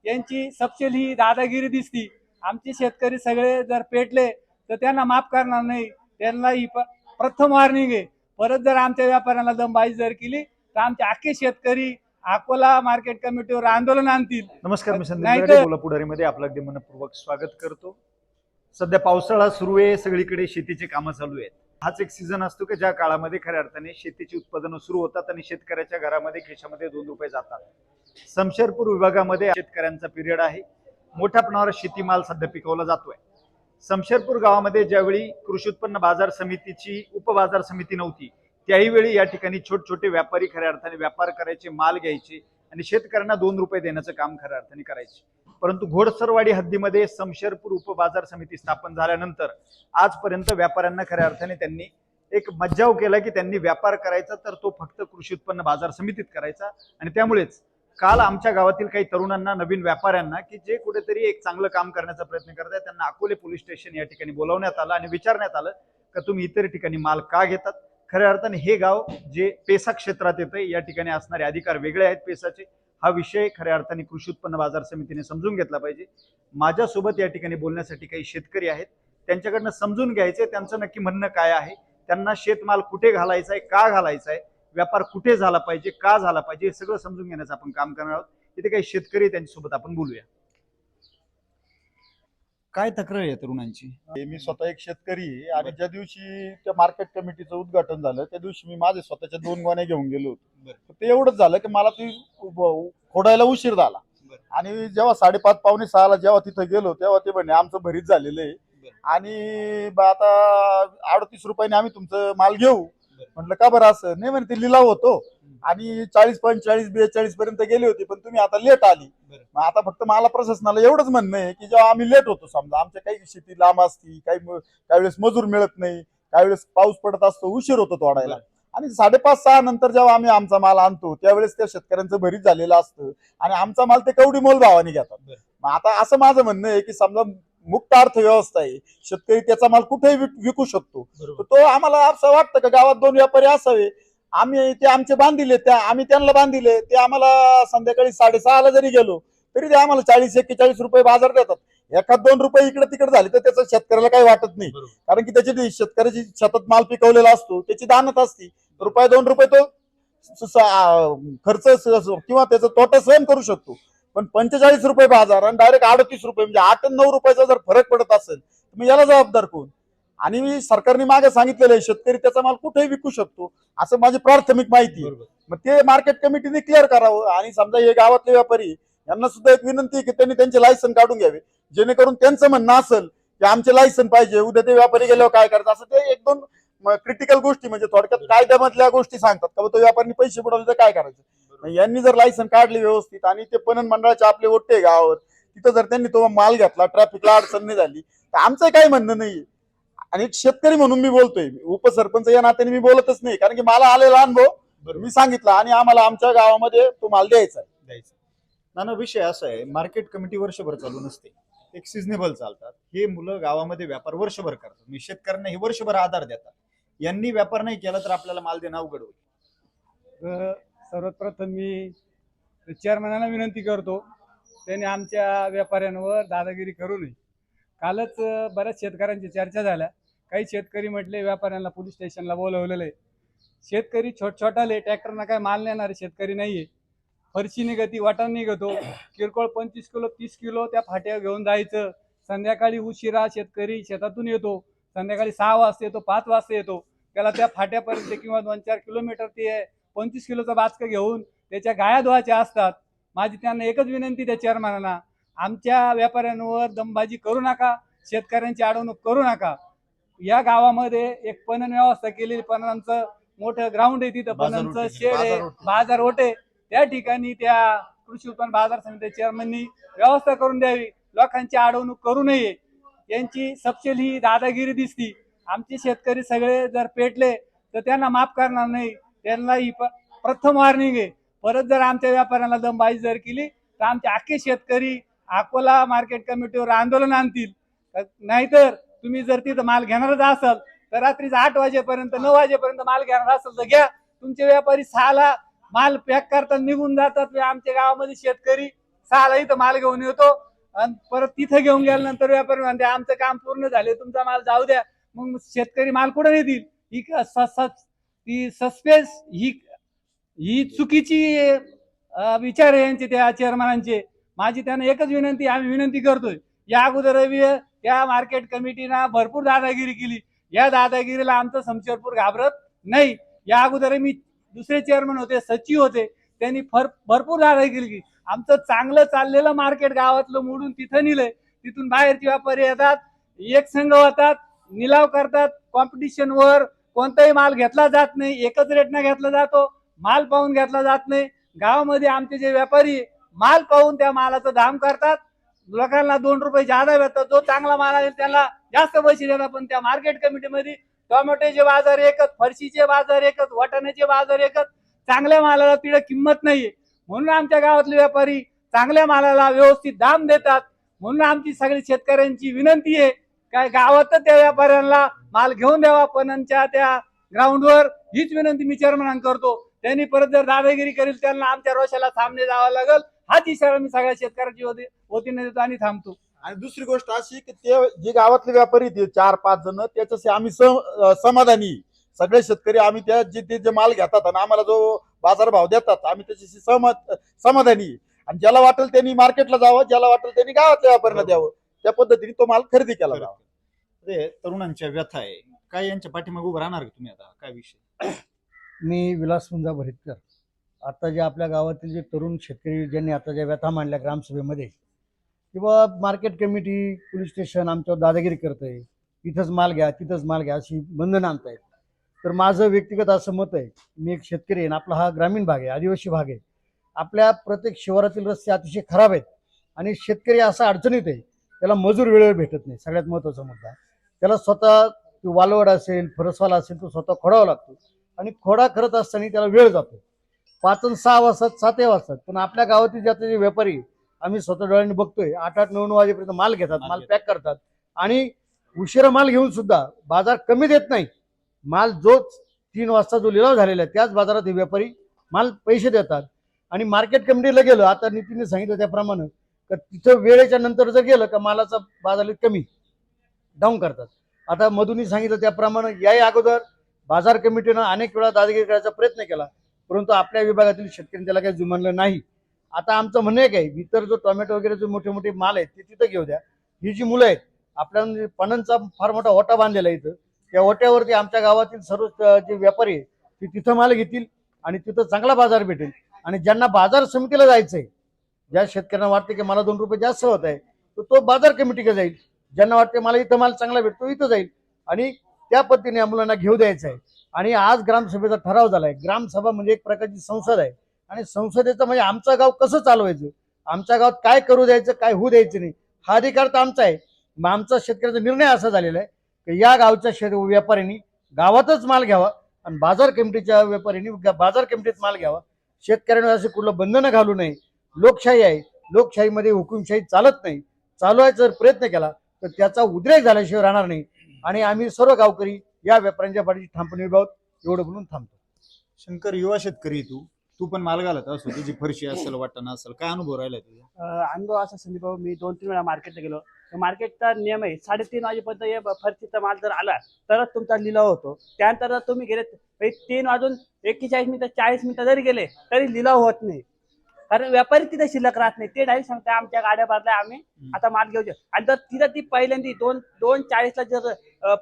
यांची सपशेल ही दादागिरी दिसती। आमचे शेतकरी सगळे जर पेटले तर त्यांना माफ करणार नाही। त्यांना ही प्रथम वॉर्निंग आहे। परत जर आमच्या व्यापाऱ्यांना दमबाजी जर केली तर आमचे अख्खे शेतकरी अकोला मार्केट कमिटीवर आंदोलन आणतील। नमस्कार, मी संदीप दराडे बोला पुढारीमध्ये आपलं अगदी मनपूर्वक स्वागत करतो। सध्या पावसाळा सुरू आहे, सगळीकडे शेतीची कामं चालू आहेत। हाच एक सीझन असतो की ज्या काळामध्ये खऱ्या अर्थाने शेतीची उत्पादनं सुरू होतात आणि शेतकऱ्याच्या घरामध्ये खिशामध्ये 2 रुपये जातात। समशेरपूर विभागामध्ये शेतकऱ्यांचा पिरियड आहे। मोठ्या प्रमाणावर शेतीमाल सध्या पिकवला जातोय। समशेरपूर गावामध्ये ज्यावेळी कृषी उत्पन्न बाजार समितीची उपबाजार समिती नव्हती, त्याही वेळी या ठिकाणी छोटे व्यापारी खऱ्या अर्थाने व्यापार करायचे, माल घ्यायचे आणि शेतकऱ्यांना 2 रुपये देण्याचं काम खऱ्या अर्थाने करायचे। परंतु घोडसरवाडी हद्दीमध्ये समशेरपूर उपबाजार समिती स्थापन झाल्यानंतर आजपर्यंत व्यापाऱ्यांना खऱ्या अर्थाने त्यांनी एक मज्जाव केला की त्यांनी व्यापार करायचा तर तो फक्त कृषी उत्पन्न बाजार समितीत करायचा। आणि त्यामुळेच काल आमच्या गावातील काही तरुणांना, नवीन व्यापाऱ्यांना की जे कुठेतरी एक चांगलं काम करण्याचा प्रयत्न करत आहेत, त्यांना अकोले पोलीस स्टेशन या ठिकाणी बोलावण्यात आलं आणि विचारण्यात आलं का तुम्ही इतर ठिकाणी माल का घेतात। खऱ्या अर्थाने हे गाव जे पेसा क्षेत्रात येतं, या ठिकाणी असणारे अधिकार वेगळे आहेत पेसाचे। हा विषय खऱ्या अर्थाने कृषी उत्पन्न बाजार समितीने समजून घेतला पाहिजे। माझ्यासोबत या ठिकाणी बोलण्यासाठी काही शेतकरी आहेत, त्यांच्याकडनं समजून घ्यायचे त्यांचं नक्की म्हणणं काय आहे, त्यांना शेतमाल कुठे घालायचा आहे, का घालायचा आहे, व्यापार कुठे झाला पाहिजे, का झाला पाहिजे, हे सगळं समजून घेण्याचं आपण काम करणार आहोत। इथे काही शेतकरी त्यांच्यासोबत आपण बोलूया। काय तक्रार आहे तरुणांची? मी स्वतः एक शेतकरी आहे आणि ज्या दिवशी त्या मार्केट कमिटीचं उद्घाटन झालं त्या दिवशी मी माझे स्वतःच्या 2 गोण्या घेऊन गेलो होतो। ते एवढंच झालं की मला ती खोडायला उशीर झाला आणि जेव्हा 5:30 पावणे 6ला जेव्हा तिथं गेलो तेव्हा ते म्हणे आमचं भरीत झालेलं आहे आणि आता 38 रुपयाने आम्ही तुमचं माल घेऊ। म्हटलं का बरं असं? नाही म्हणे ते लिलाव होतो आणि 40, 45, 42 पर्यंत गेली होती पण तुम्ही आता लेट आली। मग आता फक्त मला प्रशासनाला एवढंच म्हणणं आहे की जेव्हा आम्ही लेट होतो, समजा आमच्या काही शेती लांब असती, काही वेळेस मजूर मिळत नाही, काही वेळेस पाऊस पडत असतो, उशीर होतो तोडायला आणि 5:30-6 नंतर जेव्हा आम्ही आमचा माल आणतो त्यावेळेस त्या शेतकऱ्यांचं भरीत झालेलं असतं आणि आमचा माल ते कवडी मोल भावाने घेतात। मग आता असं माझं म्हणणं आहे की समजा मुक्त अर्थव्यवस्था आहे, शेतकरी त्याचा माल कुठेही विकू शकतो, तर तो आम्हाला असं वाटतं का गावात 2 व्यापारी असावे। आम्ही ते आमचे बांधिले, आम्ही त्यांना बांधिले, ते आम्हाला संध्याकाळी 6:30ला जरी गेलो तरी ते आम्हाला 40-41 रुपये बाजार देतात। 1-2 रुपये इकडे तिकडे झाले तर त्याचं शेतकऱ्याला काही वाटत नाही, कारण की त्याची शेतकऱ्याची शेतात माल पिकवलेला असतो, त्याची दानत असती, ₹1-2 तो खर्च किंवा त्याचा तोटा सहन करू शकतो। पण 45 रुपये बाजार आणि डायरेक्ट 38 रुपये म्हणजे 8-9 रुपयाचा जर फरक पडत असेल तर मग याला जबाबदार कोण? आणि मी सरकारने मागे सांगितलेलं आहे शेतकरी त्याचा माल कुठेही विकू शकतो असं माझी प्राथमिक माहिती आहे। मग ते मार्केट कमिटीने क्लिअर करावं आणि समजा हे गावातले व्यापारी यांना सुद्धा एक विनंती आहे की त्यांनी त्यांचे लायसन काढून घ्यावे, जेणेकरून त्यांचं म्हणणं असेल की आमचे लायसन पाहिजे, उद्या ते व्यापारी गेल्यावर काय करायचं, असं ते 1-2 क्रिटिकल गोष्टी म्हणजे थोडक्यात कायद्यामधल्या गोष्टी सांगतात का तो व्यापारी पैसे बुडवले तर काय करायचं। यांनी जर लायसन काढले व्यवस्थित आणि ते पणन मंडळाचे आपले ओट्टे गावावर तिथं जर त्यांनी तो माल घेतला, ट्रॅफिकला अडचण नाही झाली तर आमचं काही म्हणणं नाहीये। आणि एक शेतकरी म्हणून मी बोलतोय, उपसरपंच या नात्याने मी बोलतच नाही, कारण की मला आलेला अनुभव मी सांगितला आणि आम्हाला आमच्या गावामध्ये तो माल द्यायचा आहे। नाना, विषय असा आहे, मार्केट कमिटी वर्षभर चालू नसते, एक सिजनेबल चालतात। हे मुलं गावामध्ये व्यापार वर्षभर करतात, मी शेतकऱ्यांना हे वर्षभर आधार देतात। यांनी व्यापार नाही केला तर आपल्याला माल देणं अवघड होईल। सर्वप्रथम मी चेअरमॅनाला विनंती करतो त्यांनी आमच्या व्यापाऱ्यांवर दादागिरी करू नये। कालच बऱ्याच शेतकऱ्यांची चर्चा झाल्या, काही शेतकरी म्हटले व्यापाऱ्यांना पोलीस स्टेशनला बोलवलेलं आहे। शेतकरी छोटाले ट्रॅक्टरना काय माल नेणारे शेतकरी नाहीये। फरशी निघती, वाटण निघतो, किरकोळ 25 किलो 30 किलो त्या फाट्या घेऊन जायचं। संध्याकाळी उशिरा शेतकरी शेतातून येतो, संध्याकाळी 6 वाजता येतो, 5 वाजता येतो, त्याला त्या फाट्यापर्यंत किंवा 2-4 किलोमीटर ते 25 किलोचा बाचका घेऊन त्याच्या गाया धुवायच्या असतात। माझी त्यांना एकच विनंती त्या चेअरमॅनांना, आमच्या व्यापाऱ्यांवर दमबाजी करू नका, शेतकऱ्यांची अडवणूक करू नका। या गावामध्ये एक पणन व्यवस्था केलेली, पणनांचं मोठं ग्राउंड आहे, तिथं पणनचं शेड आहे, बाजार ओटे, त्या ठिकाणी त्या कृषी उत्पन्न बाजार समिती चेअरमननी व्यवस्था करून द्यावी, लोकांची अडवणूक करू नये। यांची सपशेल ही दादागिरी दिसती। आमचे शेतकरी सगळे जर पेटले तर त्यांना माफ करणार नाही। त्यांना ही प्रथम वॉर्निंग आहे। परत जर आमच्या व्यापाऱ्यांना दमबाजी जर केली तर आमचे अख्खे शेतकरी अकोला मार्केट कमिटीवर आंदोलन आणतील। नाहीतर तुम्ही जर तिथं माल घेणारच असाल तर रात्रीच 8 वाजेपर्यंत 9 वाजेपर्यंत माल घेणार असाल तर घ्या। तुमचे व्यापारी 6ला माल पॅक करतात, निघून जातात। आमच्या गावामध्ये शेतकरी सहाला इथं माल घेऊन येतो आणि परत तिथं घेऊन गेल्यानंतर व्यापारी म्हणते आमचं काम पूर्ण झाले, तुमचा माल जाऊ द्या. मग शेतकरी माल कुठे नेतील? ती सस्पेन्स ही चुकीची विचार आहे यांचे, त्या चेअरमनांचे. माझी त्यांना एकच विनंती, आम्ही विनंती करतोय, या अगोदर त्या मार्केट कमिटीनं भरपूर दादागिरी केली. या दादागिरीला आमचं समशेरपूर घाबरत नाही. या अगोदर मी दुसरे चेअरमन होते, सचिव होते, त्यांनी भरपूर दादागिरी केली. आमचं चांगलं चाललेलं मार्केट गावातलं मोडून तिथं नेलंय. तिथून बाहेरचे व्यापारी येतात, एक संघ होतात, निलाव करतात. कॉम्पिटिशनवर कोणताही माल घेतला जात नाही, एकच रेटनं घेतला जातो, माल पाहून घेतला जात नाही. गावामध्ये आमचे जे व्यापारी माल पाहून त्या मालाचं दाम करतात. लोकांना 2 रुपये जादा भेटतात, जो चांगला माल आहे त्याला जास्त पैसे देतात. पण त्या मार्केट कमिटीमध्ये टोमॅटोचे बाजार एकच, फरशीचे बाजार एकच, वाटाण्याचे बाजार एकच, चांगल्या मालाला तिथे किंमत नाहीये. म्हणून आमच्या गावातले व्यापारी चांगल्या मालाला व्यवस्थित दाम देतात. म्हणून आमची सगळी शेतकऱ्यांची विनंती आहे, काय गावातच त्या व्यापाऱ्यांना माल घेऊन द्यावा. पणनच्या त्या ग्राउंडवर हीच विनंती मी चेअरमनांना करतो. त्यांनी परत जर दादागिरी करेल त्यांना आमच्या रोषाला सामने जावं लागेल, हाच इशारा मी सगळ्या शेतकऱ्यांची वतीने देतो आणि थांबतो. आणि दुसरी गोष्ट अशी की ते जे गावातले व्यापारी ते 4-5 जण त्याच्याशी आम्ही समाधानी. सगळे शेतकरी आम्ही त्या जे माल घेतात आणि आम्हाला जो बाजारभाव देतात आम्ही त्याच्याशी समाधानी. आणि ज्याला वाटेल त्यांनी मार्केटला जावं, ज्याला वाटेल त्यांनी गावातल्या व्यापाऱ्यांना द्यावं. त्या पद्धतीने तो माल खरेदी केला जावा. ते तरुणांच्या व्यथा आहे काय, यांच्या पाठीमागे उभं राहणार का तुम्ही? आता काय विषय? मी विलास मुंजा भरितकर. आता जे आपल्या गावातील जे तरुण शेतकरी ज्यांनी आता ज्या व्यथा मांडल्या ग्रामसभेमध्ये, किंवा मार्केट कमिटी, पोलीस स्टेशन आमच्यावर दादागिरी करतंय, इथंच माल घ्या तिथंच माल घ्या अशी बंधनं आणतायत. तर माझं व्यक्तिगत असं मत आहे, मी एक शेतकरी आहे आणि आपला हा ग्रामीण भाग आहे, आदिवासी भाग आहे. आपल्या प्रत्येक शिवारातील रस्ते अतिशय खराब आहेत आणि शेतकरी असा अडचणीत आहे, त्याला मजूर वेळेवर भेटत नाही. सगळ्यात महत्त्वाचा मुद्दा, त्याला स्वतः वालवड असेल, फरसवाला असेल, तो स्वतः खोडावा लागतो आणि खोडा करत असताना त्याला वेळ जातो. 5 आणि 6 वाजतात, 7 वाजतात. पण आपल्या गावातील जाते जे व्यापारी आम्ही स्वतः डोळ्यांनी बघतोय, 8-9 वाजेपर्यंत माल घेतात, माल पॅक करतात आणि उशिरा माल घेऊन सुद्धा बाजार कमी देत नाही. माल जो 3 वाजता जो लिलाव झालेला आहे त्याच बाजारात हे व्यापारी माल पैसे देतात. आणि मार्केट कमिटीला गेलं, आता नितीनने सांगितलं त्याप्रमाणे, तर तिथं वेळेच्या नंतर जर गेलं का मालाचा बाजार कमी डाऊन करतात. आता मधुनी सांगितलं त्याप्रमाणे याही अगोदर बाजार कमिटीनं अनेक वेळा दादागिरी करायचा प्रयत्न केला, परंतु आपल्या विभागातील शेतकऱ्यांनी त्याला काही जुमानलं नाही. आता आमचं म्हणणं आहे काय, इतर जो टोमॅटो वगैरे जो मोठे मोठे माल आहेत ते तिथं घेऊ द्या. ही जी मुलं आहेत, आपल्या पणनचा फार मोठा ओटा बांधलेला आहे इथं, त्या ओट्यावरती आमच्या गावातील सर्व जे व्यापारी आहेत ते तिथं माल घेतील आणि तिथं चांगला बाजार भेटेल. आणि ज्यांना बाजार समितीला जायचंय, ज्या शेतकऱ्यांना वाटते की मला 2 रुपये जास्त होत आहे, तर तो बाजार कमिटीकडे जाईल. ज्यांना वाटते मला इथं माल चांगला भेटतो इथं जाईल आणि त्या पद्धतीने या मुलांना घेऊ द्यायचं आहे. आणि आज ग्रामसभेचा ठराव झालाय. ग्रामसभा म्हणजे एक प्रकारची संसद आहे आणि संसदेचं म्हणजे आमचं गाव कसं चालवायचं, आमच्या गावात काय करू द्यायचं, काय होऊ द्यायचं नाही, हा अधिकार तर आमचा आहे. मग आमचा शेतकऱ्याचा निर्णय असा झालेला आहे की या गावच्या व्यापाऱ्यांनी गावातच माल घ्यावा आणि बाजार कमिटीच्या व्यापाऱ्यांनी बाजार कमिटीत माल घ्यावा. शेतकऱ्यांना असे कुठलं बंधनं घालू नये. लोकशाही आहे, लोकशाहीमध्ये हुकुमशाही चालत नाही. चालवायचा जर प्रयत्न केला तर त्याचा उद्रेक झाल्याशिवाय राहणार नाही. आणि आम्ही सर्व गावकरी या व्यापाऱ्यांच्या पाठीशी ठामपणे उभे आहोत, एवढं बोलून थांबतो. शंकर, युवा शेतकरी तू पण माल घालत असतो, तुझी फरशी असेल, वाटाणा असेल, काय अनुभव राहिला तुझा? अनुभव असा संदीप भाऊ, मी 2-3 वेळा मार्केटला गेलो. मार्केटचा नियम आहे 3:30 वाजेपर्यंत फरशीचा माल जर आला तरच तुमचा लिलाव होतो. त्यानंतर तुम्ही गेले 3 वाजून 41 मिनिटं 40 मिनिटं जरी गेले तरी लिलाव होत नाही, कारण व्यापारी तिथे शिल्लक राहत नाही. ते डायरेक्ट सांगता आमच्या गाड्या भरल्या, आम्ही आता माल घेऊ. आणि जर तिथं ती पहिल्यांदी 2:40ला जर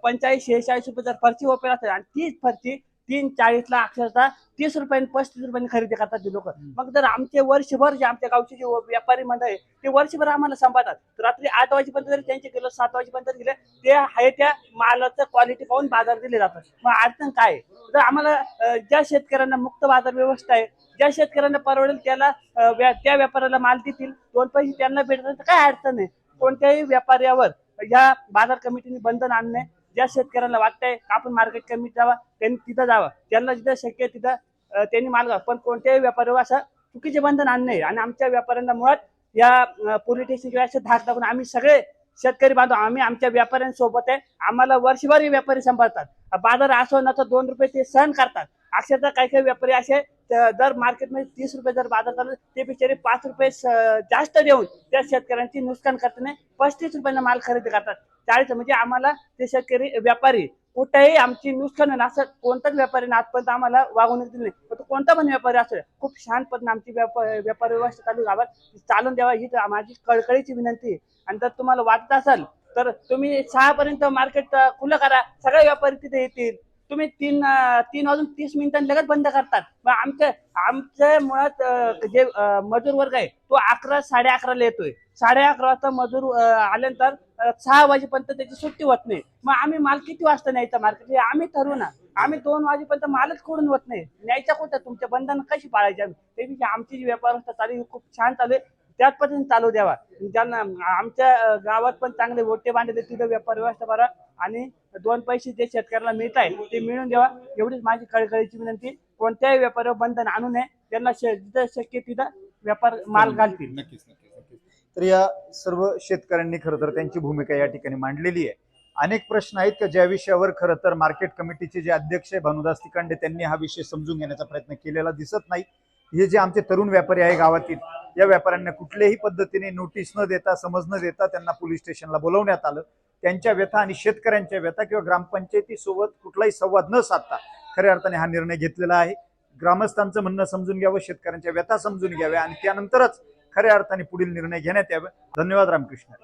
45-46 रुपये जर फरची ओपेल असेल आणि तीच फरची 3:40ला अक्षरशः 30 रुपयांनी 35 रुपयांनी खरेदी करतात ते लोक. मग जर आमचे वर्षभर जे आमच्या गावचे जे व्यापारी मंडळ आहे ते वर्षभर आम्हाला सांभाळतात. रात्री 8 वाजेपर्यंत जरी त्यांचे गेलो, 7 वाजेपर्यंत गेले, ते आहे त्या मालाचं क्वालिटी पाहून बाजार दिले जातात. मग अडचण काय आहे? तर आम्हाला ज्या शेतकऱ्यांना मुक्त बाजार व्यवस्था आहे, ज्या शेतकऱ्यांना परवडेल त्याला त्या व्यापाऱ्याला माल देतील, 2 पैसे त्यांना भेटतात, तर काय अडचण नाही. कोणत्याही व्यापाऱ्यावर या बाजार कमिटीने बंधन आणणे. ज्या शेतकऱ्यांना वाटतंय आपण मार्केट कमिटी जावा, त्यांनी तिथं जावं, त्यांना जिथं शक्य तिथं त्यांनी माल घ्यावा. पण कोणत्याही व्यापाऱ्यावर असं चुकीचे बंधन आणणे. आणि आमच्या व्यापाऱ्यांना मुळात या पोलीस स्टेशन किंवा असे धाक दाखवून आम्ही सगळे शेतकरी बांधव आम्ही आमच्या व्यापाऱ्यांसोबत आहे. आम्हाला वर्षभर व्यापारी सांभाळतात. बाजार असो ना तर 2 रुपये ते सहन करतात. अक्षरशः काही काही व्यापारी असे दर मार्केटमध्ये 30 रुपये जर बाजार चालू ते बिचारे 5 रुपये जास्त देऊन त्या शेतकऱ्यांची नुकसान करताना 35 रुपयांना माल खरेदी करतात. 40 म्हणजे आम्हाला ते शेतकरी व्यापारी कुठेही आमची नुकसान होईल असं कोणताच व्यापारी आजपर्यंत आम्हाला वागवणूक दिली नाही. पण तो कोणता पण व्यापारी असेल खूप छान पद्धतीने आमची व्यापार व्यवस्था चालू गावात चालून द्यावा ही माझी कळकळीची विनंती आहे. आणि जर तुम्हाला वाटत असेल तर तुम्ही 6 पर्यंत मार्केट खुलं करा, सगळे व्यापारी तिथे येतील. तुम्ही 3 वाजून 30 मिनिटांनी लगेच बंद करतात. मग आमच्या मुळात जे मजूर वर्ग आहे तो 11 11:30 येतोय. 11:30 वाजता मजूर आल्यानंतर 6 वाजेपर्यंत त्याची सुट्टी होत नाही. मग आम्ही माल किती वाजता न्यायचा मार्केट हे आम्ही ठरवू ना. आम्ही 2 वाजेपर्यंत मालच खोडून होत नाही. न्यायचा कुठं तुमच्या बंधन कशी पाळायची आम्ही त्यापेक्षा आमची जी व्यापार व्यवस्था चालू आहे खूप छान चालू आहे. त्याच पद्धतीने चालू द्यावा. ज्यांना आमच्या गावात पण चांगले गोटे बांधले तिथं व्यापार व्यवस्था करा आणि 2 पैसे जे शेतकऱ्याला मिळत आहे ते मिळून द्यावा एवढीच माझी कळकळीची विनंती. कोणत्याही व्यापाऱ्यावर बंधन आणू नये. त्यांना जिथं शक्य तिथं व्यापार माल घालतील. नक्कीच नक्कीच. तर या सर्व शेतकऱ्यांनी खरं तर त्यांची भूमिका या ठिकाणी मांडलेली आहे. अनेक प्रश्न आहेत का ज्या विषयावर खरं तर मार्केट कमिटीचे जे अध्यक्ष आहे भानुदास तिकांडे त्यांनी हा विषय समजून घेण्याचा प्रयत्न केलेला दिसत नाही. हे जे आमचे तरुण व्यापारी आहे गावातील या व्यापाऱ्यांना कुठल्याही पद्धतीने नोटीस न देता समज न देता त्यांना पोलीस स्टेशनला बोलवण्यात आलं. त्यांच्या व्यथा आणि शेतकऱ्यांच्या व्यथा किंवा ग्रामपंचायतीसोबत कुठलाही संवाद न साधता खऱ्या अर्थाने हा निर्णय घेतलेला आहे. ग्रामस्थांचं म्हणणं समजून घ्यावं, शेतकऱ्यांच्या व्यथा समजून घ्याव्या आणि त्यानंतरच खऱ्या अर्थाने पुढील निर्णय घेण्यात यावे. धन्यवाद. रामकृष्ण.